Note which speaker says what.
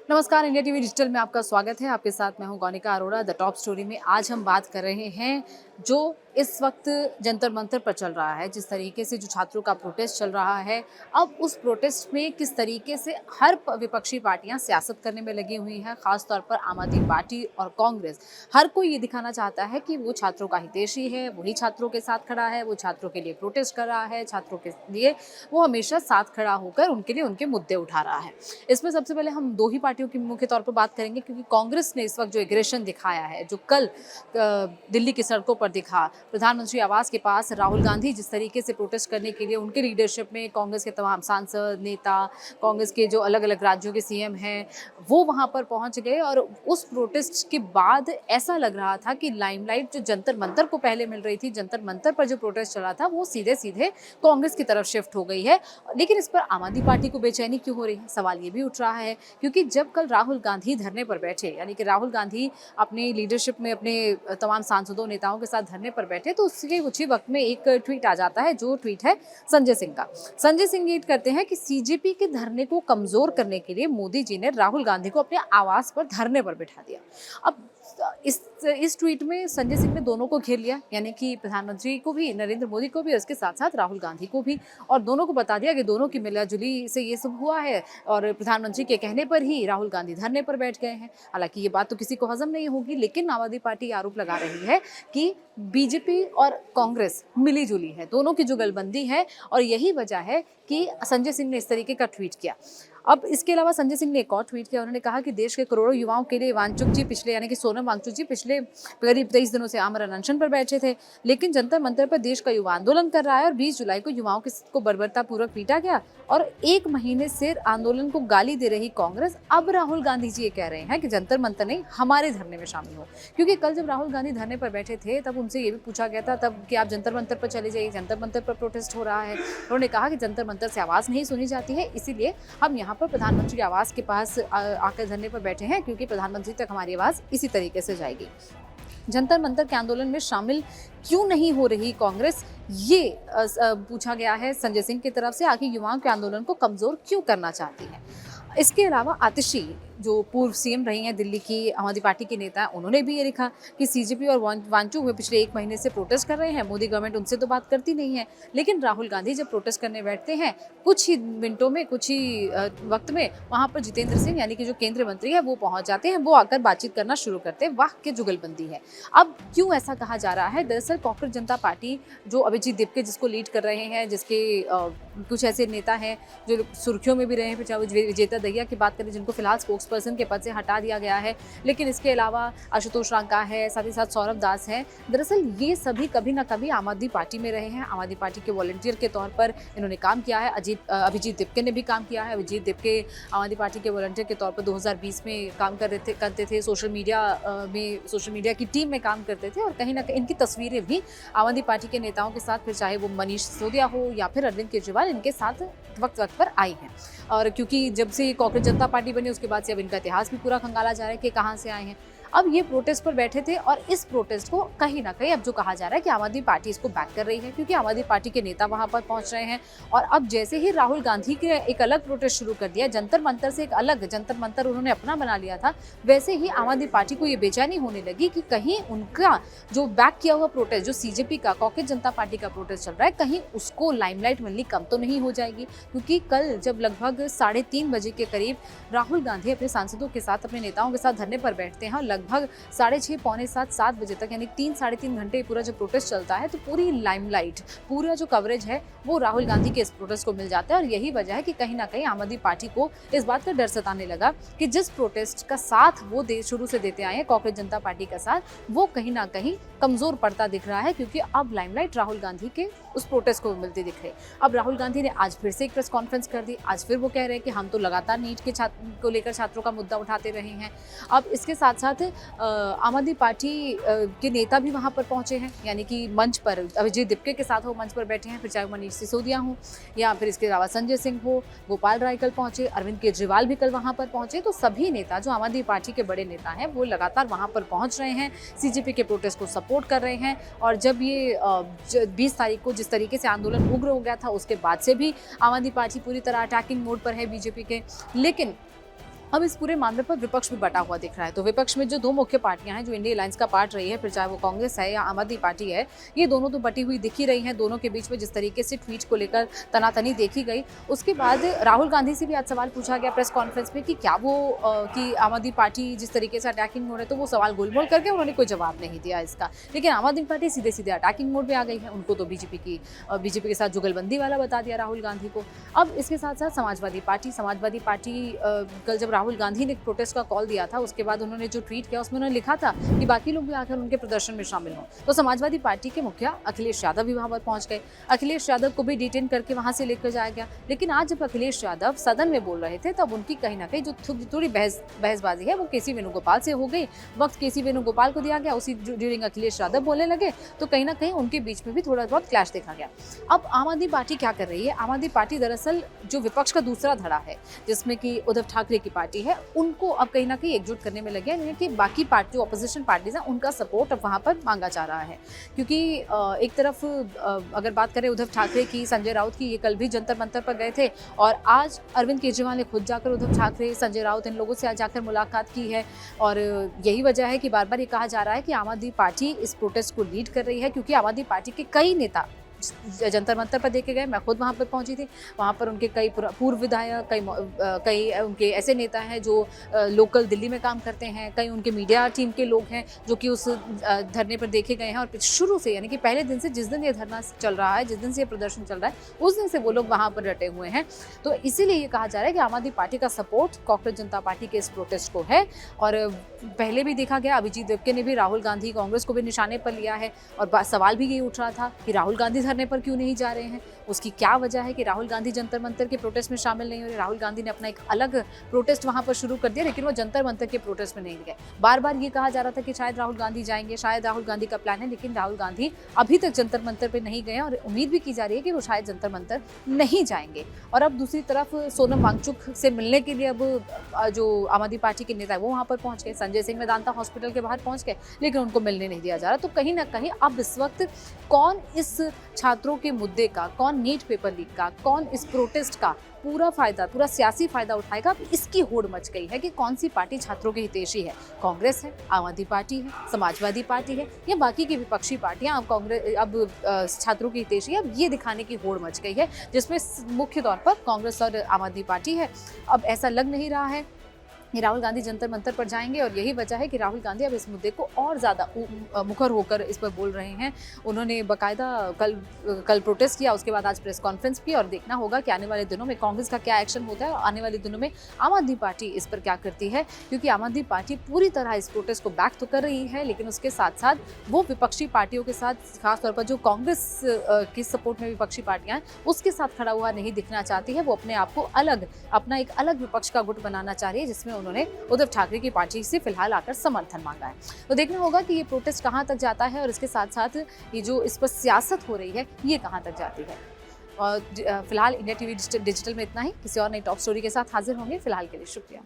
Speaker 1: नमस्कार, India TV digital में आपका स्वागत है। आपके साथ मैं हूं गौनिका अरोड़ा। द टॉप स्टोरी में आज हम बात कर रहे हैं जो इस वक्त जंतर मंतर पर चल रहा है, जिस तरीके से जो छात्रों का प्रोटेस्ट चल रहा है, अब उस प्रोटेस्ट में किस तरीके से हर विपक्षी पार्टियां सियासत करने में लगी हुई हैं। खासतौर पर आम आदमी पार्टी और कांग्रेस, हर कोई ये दिखाना चाहता है कि वो छात्रों का हितैषी है, वही छात्रों के साथ खड़ा है, वो छात्रों के लिए प्रोटेस्ट कर रहा है, छात्रों के लिए वो हमेशा साथ खड़ा होकर उनके लिए उनके मुद्दे उठा रहा है। इसमें सबसे पहले हम दो ही पार्टियों की मुख्य तौर पर बात करेंगे, क्योंकि कांग्रेस ने इस वक्त जो एग्रेशन दिखाया है, जो कल दिल्ली की सड़कों पर दिखा, प्रधानमंत्री आवास के पास राहुल गांधी जिस तरीके से प्रोटेस्ट करने के लिए उनके लीडरशिप में कांग्रेस के तमाम सांसद नेता, कांग्रेस के जो अलग अलग राज्यों के सीएम हैं, वो वहां पर पहुंच गए। और उस प्रोटेस्ट के बाद ऐसा लग रहा था कि लाइमलाइट जो जंतर मंतर को पहले मिल रही थी, जंतर मंतर पर जो प्रोटेस्ट चला था, वो सीधे सीधे कांग्रेस की तरफ शिफ्ट हो गई है। लेकिन इस पर आम आदमी पार्टी को बेचैनी क्यों हो रही है, सवाल ये भी उठ रहा है। क्योंकि जब कल राहुल गांधी धरने पर बैठे, यानी कि राहुल गांधी अपनी लीडरशिप में अपने तमाम सांसदों नेताओं के साथ धरने पर बैठे, तो उसके कुछ ही वक्त में एक ट्वीट आ जाता है, जो ट्वीट है संजय सिंह का। संजय सिंह ट्वीट करते हैं कि सीजेपी के धरने को कमजोर करने के लिए मोदी जी ने राहुल गांधी को अपने आवास पर धरने पर बिठा दिया। अब इस ट्वीट में संजय सिंह ने दोनों को घेर लिया, यानी कि प्रधानमंत्री को भी, नरेंद्र मोदी को भी, और उसके साथ साथ राहुल गांधी को भी, और दोनों को बता दिया कि दोनों की मिलाजुली से ये सब हुआ है और प्रधानमंत्री के कहने पर ही राहुल गांधी धरने पर बैठ गए हैं। हालांकि ये बात तो किसी को हजम नहीं होगी, लेकिन आम आदमी पार्टी आरोप लगा रही है कि बीजेपी और कांग्रेस मिली जुली है, दोनों की जुगलबंदी है, और यही वजह है कि संजय सिंह ने इस तरीके का ट्वीट किया। अब इसके अलावा संजय सिंह ने एक और ट्वीट किया। उन्होंने कहा कि देश के करोड़ों युवाओं के लिए वांगचुक जी पिछले, यानी कि सोनम वांगचुक जी पिछले करीब 23 दिनों से आमरण अनशन पर बैठे थे, लेकिन जंतर मंतर पर देश का युवा आंदोलन कर रहा है और 20 जुलाई को युवाओं को बर्बरतापूर्वक पीटा गया। और 1 महीने से आंदोलन को गाली दे रही कांग्रेस, अब राहुल गांधी जी ये कह रहे हैं कि जंतर मंतर नहीं, हमारे धरने में शामिल हो। क्योंकि कल जब राहुल गांधी धरने पर बैठे थे, तब उनसे ये भी पूछा गया था तब कि आप जंतर मंतर पर चले जाइए, जंतर मंतर पर प्रोटेस्ट हो रहा है। उन्होंने कहा कि जंतर मंतर से आवाज़ नहीं सुनी जाती है, इसीलिए हम यहाँ पर प्रधानमंत्री आवास के पास आकर धरने पर बैठे हैं, क्योंकि प्रधानमंत्री तक हमारी आवाज़ इसी तरीके से जाएगी। जंतर मंतर के आंदोलन में शामिल क्यों नहीं हो रही कांग्रेस, ये पूछा गया है संजय सिंह की तरफ से। आखिर युवाओं के आंदोलन को कमजोर क्यों करना चाहती है। इसके अलावा आतिशी, जो पूर्व सीएम रही हैं दिल्ली की, आम आदमी पार्टी के नेता हैं, उन्होंने भी ये लिखा कि सीजेपी और वांचू हुए पिछले 1 महीने से प्रोटेस्ट कर रहे हैं, मोदी गवर्नमेंट उनसे तो बात करती नहीं है। लेकिन राहुल गांधी जब प्रोटेस्ट करने बैठते हैं, कुछ ही मिनटों में, कुछ ही वक्त में वहाँ पर जितेंद्र सिंह, यानी कि जो केंद्रीय मंत्री है, वो पहुँच जाते हैं, वो आकर बातचीत करना शुरू करते हैं। वाह, क्या जुगलबंदी है। अब क्यों ऐसा कहा जा रहा है? दरअसल कॉकरोच जनता पार्टी, जो अभिजीत दिपके जिसको लीड कर रहे हैं, जिसके कुछ ऐसे नेता हैं जो सुर्खियों में भी रहे हैं, चाहे विजेता दहिया की बात करें, जिनको फिलहाल स्पोक्स पर्सन के पद से हटा दिया गया है, लेकिन इसके अलावा आशुतोष रांका है, साथ ही साथ सौरभ दास है। दरअसल ये सभी कभी ना कभी आम आदमी पार्टी में रहे हैं, आम आदमी पार्टी के वॉलंटियर के तौर पर इन्होंने काम किया है। अभिजीत दिपके ने भी काम किया है। अभिजीत दिपके आम आदमी पार्टी के वॉलंटियर के तौर पर 2020 में काम करते थे, सोशल मीडिया की टीम में काम करते थे, और कहीं ना कहीं इनकी तस्वीरें भी आम आदमी पार्टी के नेताओं के साथ, फिर चाहे वो मनीष सिसोदिया हो या फिर अरविंद केजरीवाल, इनके साथ वक्त वक्त पर आई हैं। और क्योंकि जब से कांग्रेस जनता पार्टी बनी, उसके बाद से अब इनका इतिहास भी पूरा खंगाला जा रहा है कि कहाँ से आए हैं। अब ये प्रोटेस्ट पर बैठे थे, और इस प्रोटेस्ट को कहीं ना कहीं अब जो कहा जा रहा है कि आम आदमी पार्टी इसको बैक कर रही है, क्योंकि आम आदमी पार्टी के नेता वहां पर पहुंच रहे हैं। और अब जैसे ही राहुल गांधी के एक अलग प्रोटेस्ट शुरू कर दिया, जंतर मंतर से एक अलग जंतर मंतर उन्होंने अपना बना लिया था, वैसे ही आम आदमी पार्टी को ये बेचैनी होने लगी कि कहीं उनका जो बैक किया हुआ प्रोटेस्ट, जो सीजेपी का, कॉकरोच जनता पार्टी का प्रोटेस्ट चल रहा है, कहीं उसको लाइमलाइट मिलनी कम तो नहीं हो जाएगी। क्योंकि कल जब लगभग 3:30 बजे के करीब राहुल गांधी अपने सांसदों के साथ, अपने नेताओं के साथ धरने पर बैठते हैं, और लगभग 6:30, पौने 7 बजे तक, यानी 3 साढ़े 3 घंटे पूरा जो प्रोटेस्ट चलता है, तो पूरी लाइमलाइट, पूरा जो कवरेज है, वो राहुल गांधी के इस प्रोटेस्ट को मिल जाता है। और यही वजह है कि कहीं ना कहीं आम आदमी पार्टी को इस बात का डर सताने लगा कि जिस प्रोटेस्ट का साथ वो शुरू से देते आए हैं, कॉकरोच जनता पार्टी का साथ, वो कहीं ना कहीं कमजोर पड़ता दिख रहा है, क्योंकि अब लाइमलाइट राहुल गांधी के उस प्रोटेस्ट को मिलती दिख रही। अब राहुल गांधी ने आज फिर से एक प्रेस कॉन्फ्रेंस कर दी। आज फिर वो कह रहे हैं कि हम तो लगातार नीट के को लेकर छात्रों का मुद्दा उठाते रहे हैं। अब इसके साथ साथ आम आदमी पार्टी के नेता भी वहां पर पहुंचे हैं, यानी कि मंच पर अभिजीत दिपके के साथ वो मंच पर बैठे हैं, फिर चाहे मनीष सिसोदिया हो या फिर इसके अलावा संजय सिंह हो, गोपाल राय कल पहुंचे, अरविंद केजरीवाल भी कल वहां पर पहुंचे। तो सभी नेता, जो आम आदमी पार्टी के बड़े नेता हैं, वो लगातार वहां पर पहुंच रहे हैं, सीजेपी के प्रोटेस्ट को सपोर्ट कर रहे हैं। और जब ये 20 तारीख को जिस तरीके से आंदोलन उग्र हो गया था, उसके बाद से भी आम आदमी पार्टी पूरी तरह अटैकिंग मोड पर है बीजेपी के। लेकिन अब इस पूरे मामले पर विपक्ष भी बटा हुआ दिख रहा है। तो विपक्ष में जो दो मुख्य पार्टियां हैं जो इंडिया अलायंस का पार्ट रही है, फिर चाहे वो कांग्रेस है या आम आदमी पार्टी है, ये दोनों तो बटी हुई दिख ही रही हैं। दोनों के बीच में जिस तरीके से ट्वीट को लेकर तनातनी देखी गई, उसके बाद राहुल गांधी से भी आज सवाल पूछा गया प्रेस कॉन्फ्रेंस में कि क्या वो कि आम आदमी पार्टी जिस तरीके से अटैकिंग मोड है, तो वो सवाल गोलमोल करके उन्होंने कोई जवाब नहीं दिया इसका। लेकिन आम आदमी पार्टी सीधे सीधे अटैकिंग मोड में आ गई है। उनको तो बीजेपी के साथ जुगलबंदी वाला बता दिया राहुल गांधी को। अब इसके साथ साथ समाजवादी पार्टी कल जब राहुल गांधी ने प्रोटेस्ट का कॉल दिया था, उसके बाद उन्होंने जो ट्वीट किया उसमें उन्होंने लिखा था कि बाकी लोग भी आकर उनके प्रदर्शन में शामिल हों। तो समाजवादी पार्टी के मुखिया अखिलेश यादव भी वहां पर पहुंच गए। अखिलेश यादव को भी डिटेन करके वहां से लेकर जाया गया। लेकिन आज जब अखिलेश यादव सदन में बोल रहे थे, तब उनकी कहीं ना कहीं जो थोड़ी बहसबाजी है वो केसी वेणुगोपाल से हो गई। वक्त केसी वेणुगोपाल को दिया गया, उसी ड्यूरिंग अखिलेश यादव बोलने लगे, तो कहीं ना कहीं उनके बीच में भी थोड़ा बहुत क्लैश देखा गया। अब आम आदमी पार्टी क्या कर रही है? आम आदमी पार्टी दरअसल जो विपक्ष का दूसरा धड़ा है, जिसमें कि उद्धव ठाकरे की पार्टी है, उनको अब कहीं ना कहीं एकजुट करने में लगे हैं कि बाकी पार्टी जो ऑपोजिशन पार्टीज हैं उनका सपोर्ट अब वहां पर मांगा जा रहा है। क्योंकि एक तरफ अगर बात करें उद्धव ठाकरे की, संजय राउत की, ये कल भी जंतर मंतर पर गए थे और आज अरविंद केजरीवाल ने खुद जाकर उद्धव ठाकरे, संजय राउत, इन लोगों से आज जाकर मुलाकात की है। और यही वजह है कि बार बार ये कहा जा रहा है कि आम आदमी पार्टी इस प्रोटेस्ट को लीड कर रही है, क्योंकि आम आदमी पार्टी के कई नेता जंतर मंतर पर देखे गए। मैं खुद वहाँ पर पहुंची थी। वहाँ पर उनके कई पूर्व विधायक, कई उनके ऐसे नेता हैं जो लोकल दिल्ली में काम करते हैं, कई उनके मीडिया टीम के लोग हैं जो कि उस धरने पर देखे गए हैं। और शुरू से, यानी कि पहले दिन से, जिस दिन ये धरना चल रहा है, जिस दिन से ये प्रदर्शन चल रहा है, उस दिन से वो लोग वहाँ पर डटे हुए हैं। तो इसीलिए ये कहा जा रहा है कि आम आदमी पार्टी का सपोर्ट कांग्रेस जनता पार्टी के इस प्रोटेस्ट को है। और पहले भी देखा गया, अभिजीत देवके ने भी राहुल गांधी, कांग्रेस को भी निशाने पर लिया है। और सवाल भी ये उठ रहा था कि राहुल गांधी धरने पर क्यों नहीं जा रहे हैं। उसकी क्या वजह है कि राहुल गांधी जंतर मंतर के प्रोटेस्ट में शामिल नहीं हो रहे। राहुल गांधी ने अपना एक अलग प्रोटेस्ट वहां पर शुरू कर दिया, लेकिन वो जंतर मंतर के प्रोटेस्ट में नहीं गए। बार बार ये कहा जा रहा था कि शायद राहुल गांधी जाएंगे, शायद राहुल गांधी का प्लान है, लेकिन राहुल गांधी अभी तक जंतर मंतर पर नहीं गए और उम्मीद भी की जा रही है कि वो शायद जंतर मंतर नहीं जाएंगे। और अब दूसरी तरफ सोनम वांगचुक से मिलने के लिए अब जो आम आदमी पार्टी के नेता है वो वहां पर पहुंच गए। संजय सिंह मेदांता हॉस्पिटल के बाहर पहुंच गए, लेकिन उनको मिलने नहीं दिया जा रहा। तो कहीं ना कहीं अब इस वक्त कौन इस छात्रों के मुद्दे का, कौन नीट पेपर लीक का, कौन इस प्रोटेस्ट का पूरा सियासी फायदा उठाएगा, इसकी होड़ मच गई है कि कौन सी पार्टी छात्रों के हितैषी है। कांग्रेस है, आम आदमी पार्टी है, समाजवादी पार्टी है, या बाकी की विपक्षी पार्टियां अब छात्रों की हितैषी है। अब ये दिखाने की होड़ मच गई है, जिसमें मुख्य तौर पर कांग्रेस और आम आदमी पार्टी है। अब ऐसा लग नहीं रहा है कि राहुल गांधी जंतर मंतर पर जाएंगे, और यही वजह है कि राहुल गांधी अब इस मुद्दे को और ज़्यादा मुखर होकर इस पर बोल रहे हैं। उन्होंने बाकायदा कल प्रोटेस्ट किया, उसके बाद आज प्रेस कॉन्फ्रेंस की, और देखना होगा कि आने वाले दिनों में कांग्रेस का क्या एक्शन होता है और आने वाले दिनों में आम आदमी पार्टी इस पर क्या करती है। क्योंकि आम आदमी पार्टी पूरी तरह इस प्रोटेस्ट को बैक तो कर रही है, लेकिन उसके साथ साथ वो विपक्षी पार्टियों के साथ, खासतौर पर जो कांग्रेस की सपोर्ट में विपक्षी पार्टियां हैं, उसके साथ खड़ा हुआ नहीं दिखना चाहती है। वो अपने आप को अपना एक अलग विपक्ष का गुट बनाना चाह रही है, जिसमें उन्होंने उद्धव ठाकरे की पार्टी से फिलहाल आकर समर्थन मांगा है। तो देखना होगा कि ये प्रोटेस्ट कहां तक जाता है, और इसके साथ साथ ये जो इस पर सियासत हो रही है, ये कहां तक जाती है। और फिलहाल इंडिया टीवी डिजिटल में इतना ही। किसी और नई टॉप स्टोरी के साथ हाजिर होंगे। फिलहाल के लिए शुक्रिया।